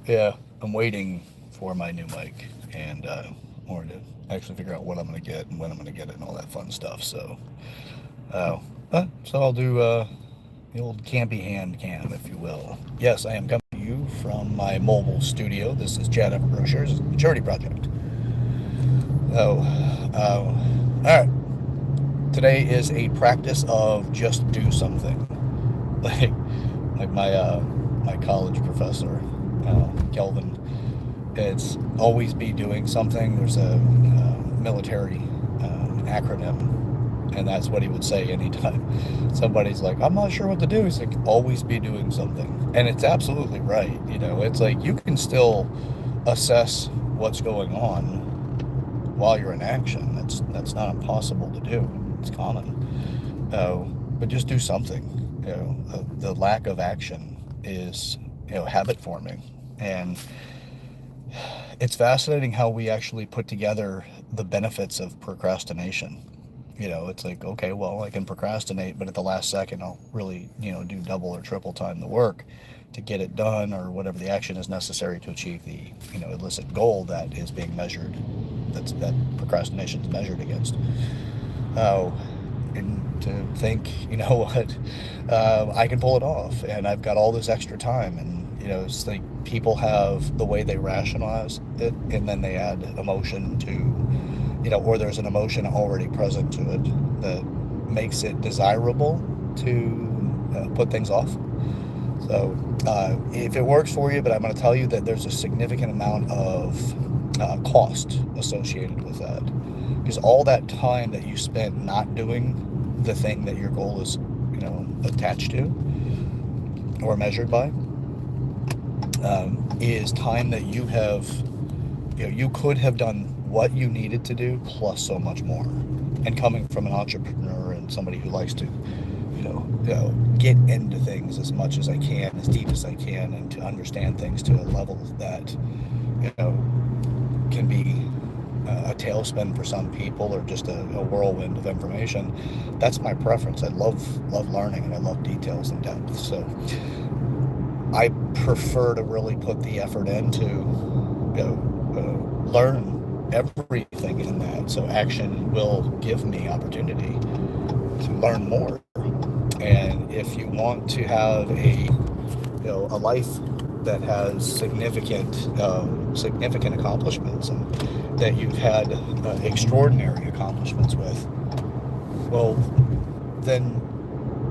Yeah, I'm waiting for my new mic and or to actually figure out what I'm going to get and when I'm going to get it and all that fun stuff. Uh, so I'll do the old campy hand cam, if you will. Yes, I am coming to you from my mobile studio. This is Chad at Broshears, a charity project. Oh, all right. Today is a practice of just do something. Like, like my college professor, Kelvin. It's always be doing something. There's a military acronym, and that's what he would say anytime somebody's like, I'm not sure what to do. He's like, always be doing something. And it's absolutely right. It's like you can still assess what's going on while you're in action. That's not impossible to do. It's common. But just do something. The lack of action is, habit forming. And it's fascinating how we actually put together the benefits of procrastination. It's like, okay, well, I can procrastinate, but at the last second, I'll really, do double or triple time the work to get it done or whatever the action is necessary to achieve the, illicit goal that is being measured, that procrastination is measured against. Oh, and to think, what, I can pull it off, and I've got all this extra time, and it's like people have the way they rationalize it, and then they add emotion to, or there's an emotion already present to it that makes it desirable to put things off. So if it works for you, but I'm going to tell you that there's a significant amount of cost associated with that. Because all that time that you spent not doing the thing that your goal is, attached to or measured by, is time that you have, you could have done what you needed to do plus so much more. And coming from an entrepreneur and somebody who likes to, get into things as much as I can, as deep as I can, and to understand things to a level that, can be a tailspin for some people or just a whirlwind of information. That's my preference. I love learning, and I love details and depth. So I prefer to really put the effort into, learn everything in that. So action will give me opportunity to learn more. And if you want to have a life that has significant accomplishments, and that you've had extraordinary accomplishments with, well, then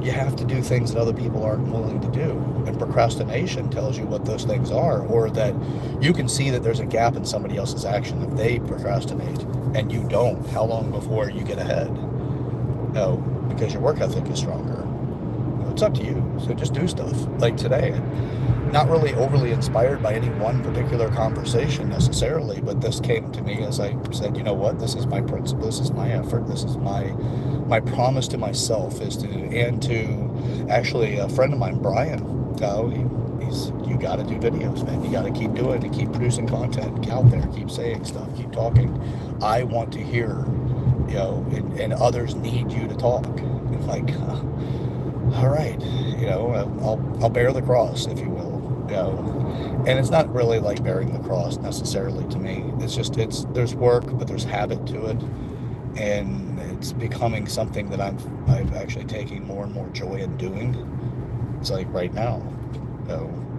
you have to do things that other people aren't willing to do. And procrastination tells you what those things are, or that you can see that there's a gap in somebody else's action if they procrastinate and you don't. How long before you get ahead? No, because your work ethic is stronger. It's up to you. So just do stuff. Like today, not really overly inspired by any one particular conversation necessarily, but this came to me as I said, you know what, this is my principle, this is my effort, this is my promise to myself, is to, and to actually a friend of mine, Brian, he's, you got to do videos, man. You got to keep doing it, keep producing content, get out there, keep saying stuff, keep talking. I want to hear, and others need you to talk. It's like, all right, I'll bear the cross, if you will. And it's not really like bearing the cross necessarily to me. It's just there's work, but there's habit to it, and it's becoming something that I've actually taken more and more joy in doing. It's like right now,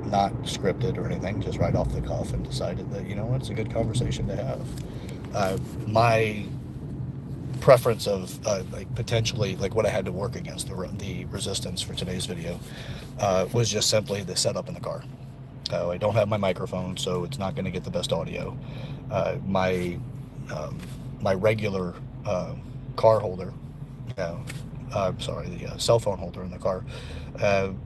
not scripted or anything, just right off the cuff, and decided that it's a good conversation to have. My preference of like potentially like what I had to work against, the resistance for today's video, was just simply the setup in the car. I don't have my microphone, so it's not going to get the best audio. My my regular car holder, sorry, the cell phone holder in the car,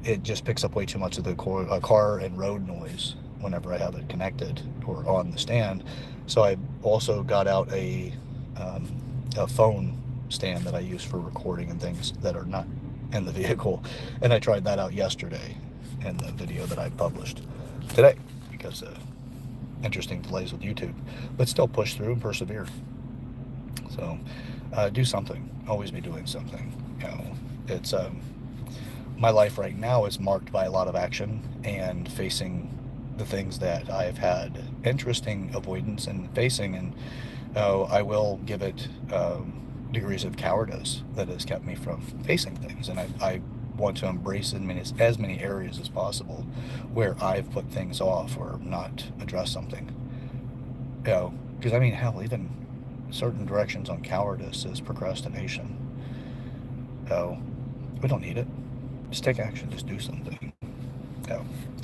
it just picks up way too much of the car and road noise whenever I have it connected or on the stand. So I also got out a phone stand that I use for recording and things that are not in the vehicle, and I tried that out yesterday in the video that I published today, because interesting delays with YouTube, but still push through and persevere. So do something, always be doing something. It's my life right now is marked by a lot of action and facing the things that I've had interesting avoidance in facing, and I will give it degrees of cowardice that has kept me from facing things. And I want to embrace as many areas as possible where I've put things off or not addressed something. Because I mean, hell, even certain directions on cowardice is procrastination. We don't need it. Just take action. Just do something.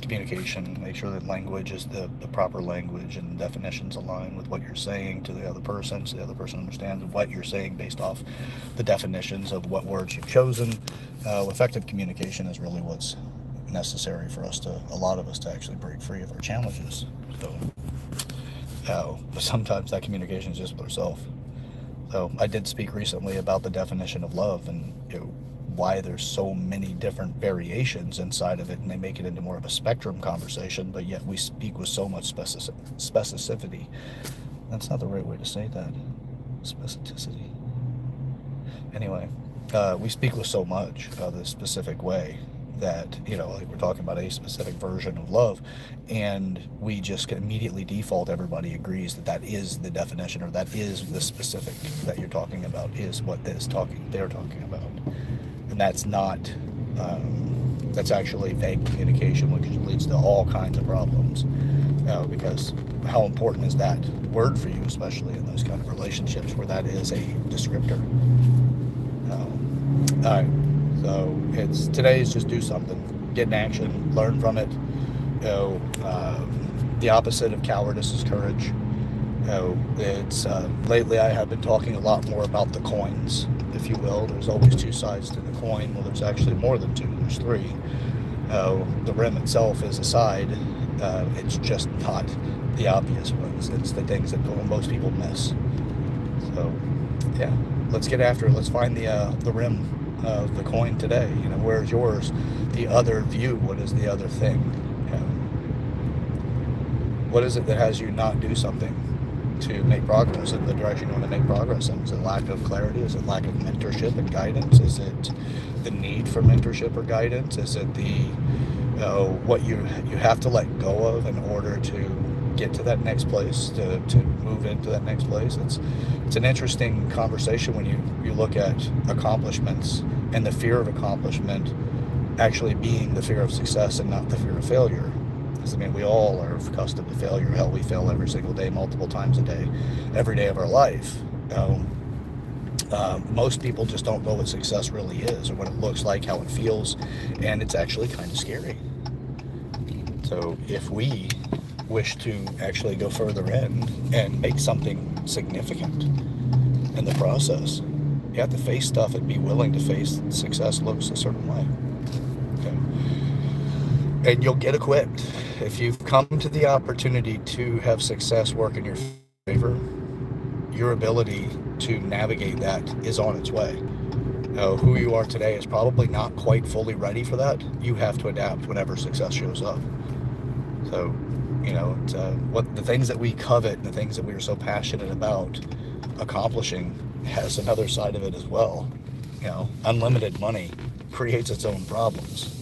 Communication, make sure that language is the proper language and definitions align with what you're saying to the other person, so the other person understands what you're saying based off the definitions of what words you've chosen. Effective communication is really what's necessary for a lot of us to actually break free of our challenges. But sometimes that communication is just with ourselves. So I did speak recently about the definition of love, and why there's so many different variations inside of it, and they make it into more of a spectrum conversation, but yet we speak with so much specificity. That's not the right way to say that. Specificity. Anyway, we speak with so much the specific way that, like we're talking about a specific version of love, and we just immediately default, everybody agrees that is the definition, or that is the specific that you're talking about, is what they're talking about. And that's not, that's actually vague communication, which leads to all kinds of problems. Because how important is that word for you, especially in those kind of relationships where that is a descriptor? All right, so today is just do something, get in action, learn from it. The opposite of cowardice is courage. Lately I have been talking a lot more about the coins, if you will. There's always two sides to the coin. Well, there's actually more than two. There's three. The rim itself is a side. It's just not the obvious ones. It's the things that most people miss. So, yeah, let's get after it. Let's find the rim of the coin today. Where's yours? The other view. What is the other thing? What is it that has you not do something to make progress in the direction you want to make progress in? Is it lack of clarity? Is it lack of mentorship and guidance? Is it the need for mentorship or guidance? Is it what you have to let go of in order to get to that next place, to move into that next place? It's an interesting conversation when you look at accomplishments and the fear of accomplishment actually being the fear of success and not the fear of failure. Because, we all are accustomed to failure. Hell, we fail every single day, multiple times a day, every day of our life. Most people just don't know what success really is, or what it looks like, how it feels, and it's actually kind of scary. So if we wish to actually go further in and make something significant in the process, you have to face stuff and be willing to face success looks a certain way. And you'll get equipped. If you've come to the opportunity to have success work in your favor, your ability to navigate that is on its way. Who you are today is probably not quite fully ready for that. You have to adapt whenever success shows up. So, what the things that we covet and the things that we are so passionate about accomplishing has another side of it as well. Unlimited money creates its own problems.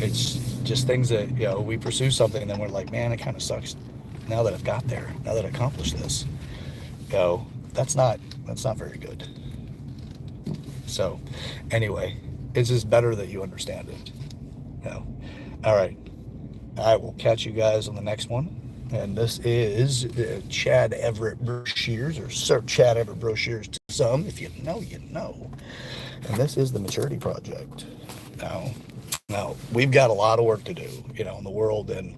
It's just things that, we pursue something and then we're like, man, it kind of sucks now that I've got there, now that I accomplished this. That's not very good. So anyway, it's just better that you understand it. All right, I will catch you guys on the next one. And this is Chad Everett Broshears, or Sir Chad Everett Broshears to some. If you know, you know. And this is the Maturity Project. Now, we've got a lot of work to do, in the world, and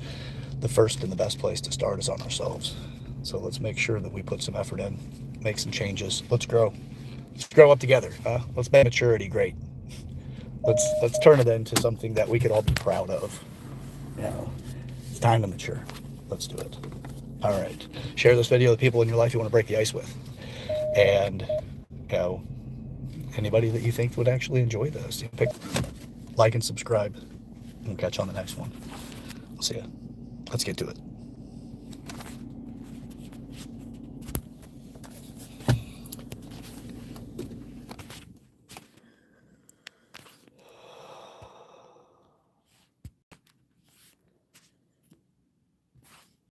the first and the best place to start is on ourselves. So let's make sure that we put some effort in, make some changes. Let's grow. Let's grow up together. Let's make maturity great. Let's turn it into something that we could all be proud of. It's time to mature. Let's do it. All right. Share this video with people in your life you want to break the ice with. And, anybody that you think would actually enjoy this, like and subscribe. We'll catch you on the next one. I'll see ya. Let's get to it.